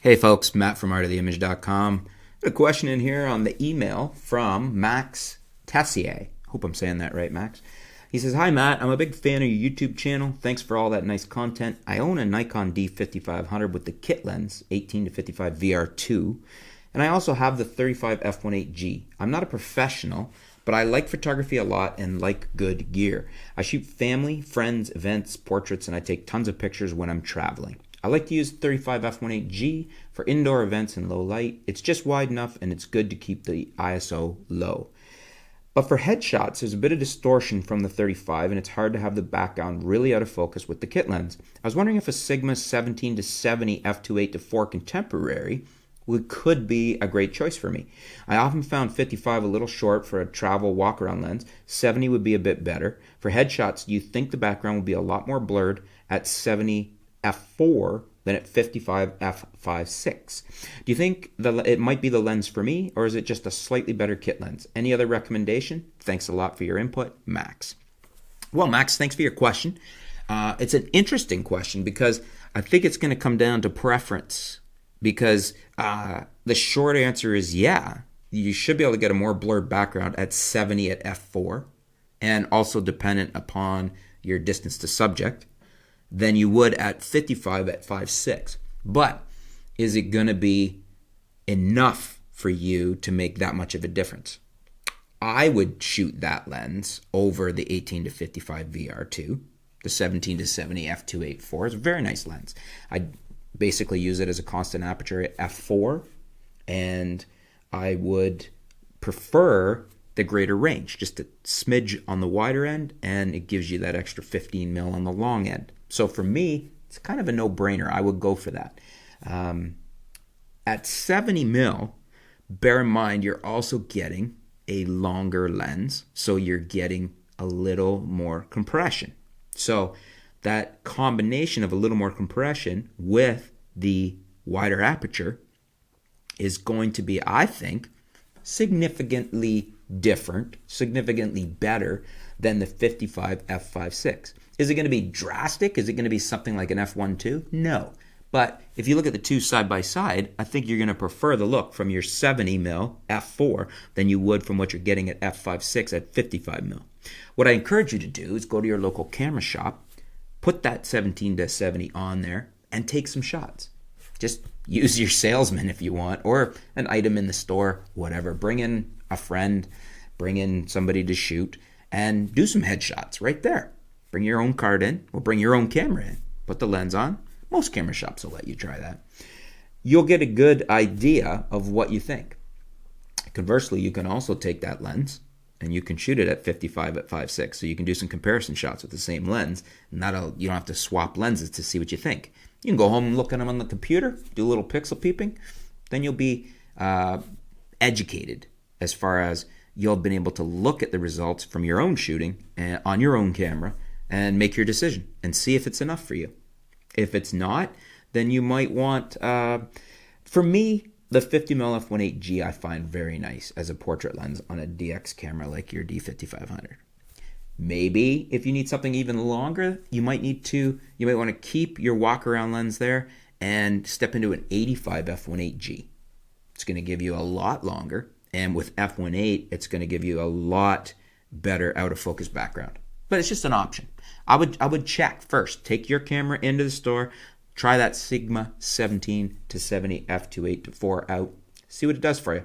Hey folks, Matt from artoftheimage.com. Got a question in here on the email from Max Tessier. Hope I'm saying that right, Max. He says, "Hi Matt, I'm a big fan of your YouTube channel. Thanks for all that nice content. I own a Nikon D5500 with the kit lens, 18 to 55 VR2, and I also have the 35 f1.8G. I'm not a professional, but I like photography a lot and like good gear. I shoot family, friends, events, portraits, and I take tons of pictures when I'm traveling. I like to use 35 f1.8G for indoor events in low light. It's just wide enough and it's good to keep the ISO low. But for headshots, there's a bit of distortion from the 35 and it's hard to have the background really out of focus with the kit lens. I was wondering if a Sigma 17 to 70 f2.8-4 contemporary could be a great choice for me. I often found 55 a little short for a travel walk-around lens. 70 would be a bit better. For headshots, do you think the background would be a lot more blurred at 70 f4 than at 55 f5.6? Do you think it might be the lens for me, or is it just a slightly better kit lens? Any other recommendation? Thanks a lot for your input, Max." Well, Max, thanks for your question. It's an interesting question because I think it's going to come down to preference. Because the short answer is yeah, you should be able to get a more blurred background at 70 at f4, and also dependent upon your distance to subject, than you would at 55 at 5.6. But is it going to be enough for you to make that much of a difference? I would shoot that lens over the 18 to 55 VR2. The 17 to 70 f2.8-4 is a very nice lens. I basically use it as a constant aperture at f4, and I would prefer the greater range, just a smidge on the wider end, and it gives you that extra 15 mil on the long end. So for me, it's kind of a no-brainer. I would go for that. At 70 mil, bear in mind you're also getting a longer lens, so you're getting a little more compression. So that combination of a little more compression with the wider aperture is going to be, I think, significantly different, significantly better than the 55 f5.6. Is it going to be drastic? Is it going to be something like an f1.2? No. But if you look at the two side by side, I think you're going to prefer the look from your 70 mil f4 than you would from what you're getting at f5.6 at 55 mil. What I encourage you to do is go to your local camera shop, put that 17 to 70 on there, and take some shots. Just use your salesman if you want, or an item in the store, whatever. Bring in a friend, bring in somebody to shoot, and do some headshots right there. Bring your own card in, or bring your own camera in. Put the lens on. Most camera shops will let you try that. You'll get a good idea of what you think. Conversely, you can also take that lens and you can shoot it at 55 at 5.6. So you can do some comparison shots with the same lens, and you don't have to swap lenses to see what you think. You can go home and look at them on the computer, do a little pixel peeping. Then you'll be educated as far as you'll have been able to look at the results from your own shooting on your own camera and make your decision and see if it's enough for you. If it's not, then you might want, for me, the 50mm f1.8G I find very nice as a portrait lens on a DX camera like your D5500. Maybe if you need something even longer, you might want to keep your walk around lens there and step into an 85 f1.8G. It's going to give you a lot longer, and with f1.8, it's going to give you a lot better out of focus background. But it's just an option. I would check first. Take your camera into the store, try that Sigma 17 to 70 f2.8-4 out, see what it does for you.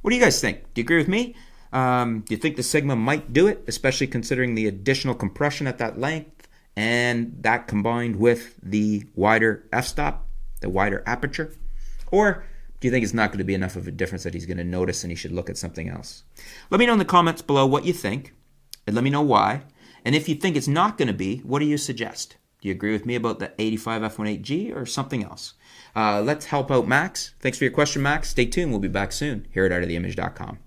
What do you guys think? Do you agree with me? Do you think the Sigma might do it, especially considering the additional compression at that length and that combined with the wider f-stop, the wider aperture? Or do you think it's not going to be enough of a difference that he's going to notice and he should look at something else? Let me know in the comments below what you think, and let me know why. And if you think it's not going to be, what do you suggest? Do you agree with me about the 85 f1.8G or something else? Let's help out Max. Thanks for your question, Max. Stay tuned. We'll be back soon here at artoftheimage.com.